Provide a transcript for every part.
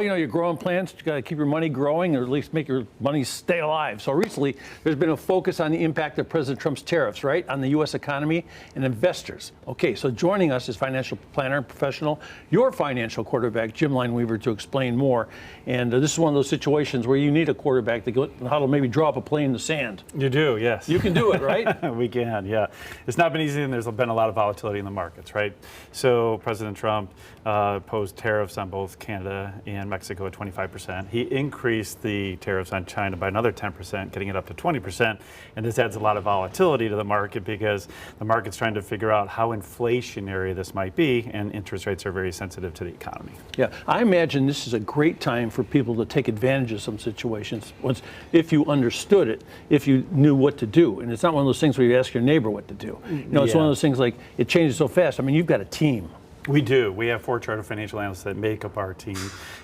You know, you're growing plants, you got to keep your money growing or at least make your money stay alive. So recently, there's been a focus on the impact of President Trump's tariffs, right, on the U.S. economy and investors. Okay, so joining us is financial planner and professional, your financial quarterback, Jim Lineweaver, to explain more. And this is one of those situations where you need a quarterback to go, how to maybe draw up a play in the sand. You do, yes. You can do it, right? We can, yeah. It's not been easy, and there's been a lot of volatility in the markets, right? So President Trump posed tariffs on both Canada and Mexico at 25%. He increased the tariffs on China by another 10%, getting it up to 20%. And this adds a lot of volatility to the market because the market's trying to figure out how inflationary this might be, and interest rates are very sensitive to the economy. Yeah, I imagine this is a great time for people to take advantage of some situations if you understood it, if you knew what to do. And it's not one of those things where you ask your neighbor what to do. You know, it's one of those things like it changes so fast. I mean, you've got a team. We do. We have 4 chartered financial analysts that make up our team.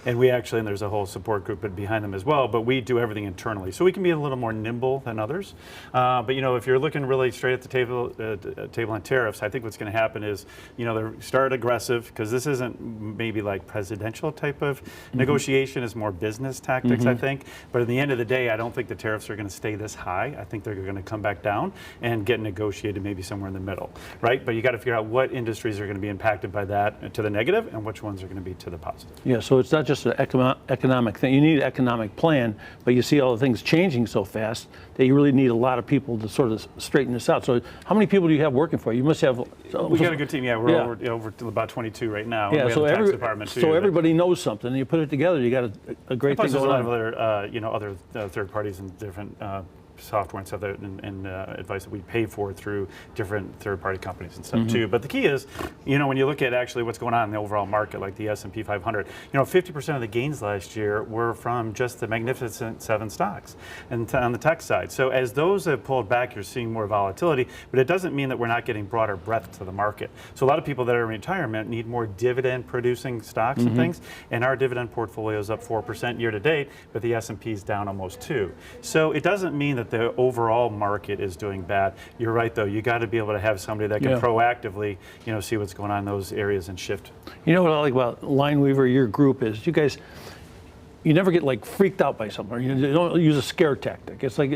And we actually, and there's a whole support group behind them as well, but we do everything internally. So we can be a little more nimble than others. But, you know, if you're looking really straight at the table on tariffs, I think what's going to happen is, you know, they start aggressive because this isn't maybe like presidential type of negotiation. It's more business tactics, I think. But at the end of the day, I don't think the tariffs are going to stay this high. I think they're going to come back down and get negotiated maybe somewhere in the middle, right? But you got to figure out what industries are going to be impacted by that to the negative and which ones are going to be to the positive. Yeah, so it's not just an economic thing. You need an economic plan, but you see all the things changing so fast that you really need a lot of people to sort of straighten this out. So how many people do you have working for you? You must have... We got a good team, yeah. We're over to about 22 right now. Yeah, we have the tax department too. So everybody knows something, and you put it together, you got a great thing going on. There's a lot of other, other third parties and different software and stuff and advice that we pay for through different third-party companies and stuff too. But the key is, you know, when you look at actually what's going on in the overall market, like the S&P 500, you know, 50% of the gains last year were from just the Magnificent 7 stocks and on the tech side. So as those have pulled back, you're seeing more volatility, but it doesn't mean that we're not getting broader breadth to the market. So a lot of people that are in retirement need more dividend-producing stocks and things, and our dividend portfolio is up 4% year to date, but the S&P is down almost 2%. So it doesn't mean that the overall market is doing bad. You're right, though. You got to be able to have somebody that can proactively, you know, see what's going on in those areas and shift. You know what I like about Lineweaver, your group, is you guys, you never get like freaked out by something. You don't use a scare tactic. It's like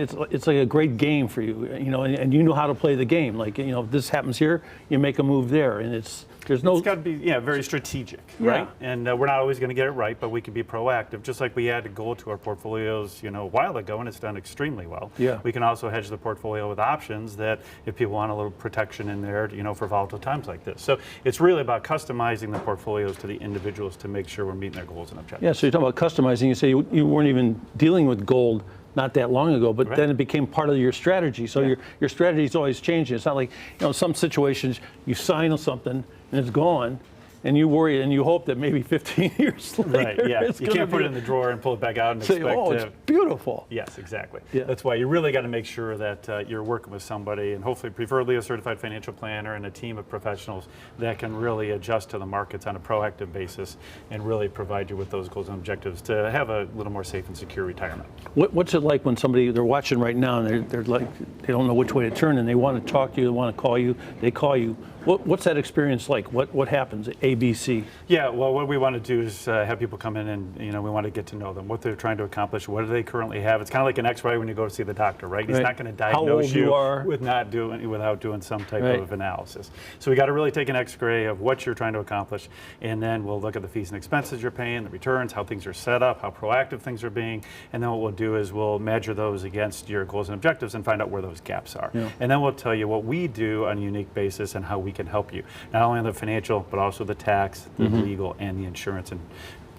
a great game for you, you know, and you know how to play the game. Like, you know, if this happens here, you make a move there, and it's got to be very strategic, right? And we're not always going to get it right, but we can be proactive. Just like we added gold to our portfolios, you know, a while ago, and it's done extremely well. Yeah. We can also hedge the portfolio with options that if people want a little protection in there, you know, for volatile times like this. So it's really about customizing the portfolios to the individuals to make sure we're meeting their goals and objectives. Yeah. So you're talking about customizing. You say you weren't even dealing with gold not that long ago, but then it became part of your strategy. So your strategy is always changing. It's not like, you know, some situations you sign on something and it's gone, and you worry and you hope that maybe 15 years later, you can't put it in the drawer and pull it back out and expect it's beautiful. Yes, exactly. Yeah. That's why you really got to make sure that you're working with somebody, and hopefully preferably a certified financial planner and a team of professionals that can really adjust to the markets on a proactive basis and really provide you with those goals and objectives to have a little more safe and secure retirement. What's it like when they're watching right now and they're like, they don't know which way to turn and they want to talk to you, they want to call you, they call you. What's that experience like? What happens? ABC? Yeah, well, what we want to do is have people come in and, you know, we want to get to know them, what they're trying to accomplish, what do they currently have. It's kind of like an X-ray when you go to see the doctor, right? He's not going to diagnose you without doing some type of analysis. So we got to really take an X-ray of what you're trying to accomplish, and then we'll look at the fees and expenses you're paying, the returns, how things are set up, how proactive things are being, and then what we'll do is we'll measure those against your goals and objectives and find out where those gaps are. Yeah. And then we'll tell you what we do on a unique basis and how we can help you, not only on the financial, but also the tax, the legal, and the insurance, and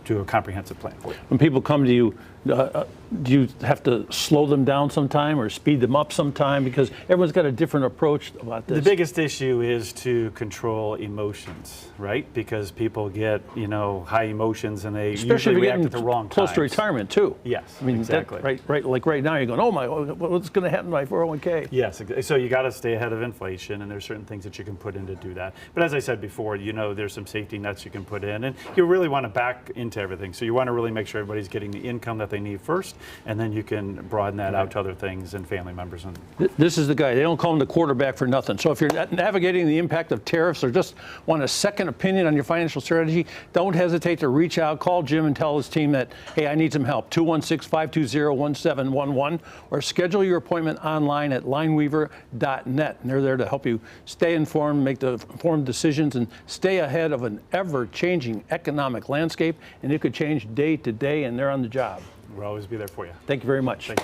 do a comprehensive plan for you. When people come to you, do you have to slow them down sometime or speed them up sometime? Because everyone's got a different approach about this. The biggest issue is to control emotions, right? Because people get, you know, high emotions and they usually react at the wrong times. Close to retirement too. Yes, I mean, exactly. Right. Like right now, you're going, oh my, what's going to happen to my 401k? Yes, so you got to stay ahead of inflation, and there's certain things that you can put in to do that. But as I said before, you know, there's some safety nets you can put in, and you really want to back into everything. So you want to really make sure everybody's getting the income that they need first, and then you can broaden that out to other things and family members. And This is the guy. They don't call him the quarterback for nothing. So if you're navigating the impact of tariffs or just want a second opinion on your financial strategy, don't hesitate to reach out. Call Jim and tell his team that, hey, I need some help. 216-520-1711, or schedule your appointment online at lineweaver.net. And they're there to help you stay informed, make the informed decisions, and stay ahead of an ever-changing economic landscape. And it could change day to day, and they're on the job. we'll always be there for you. Thank you very much.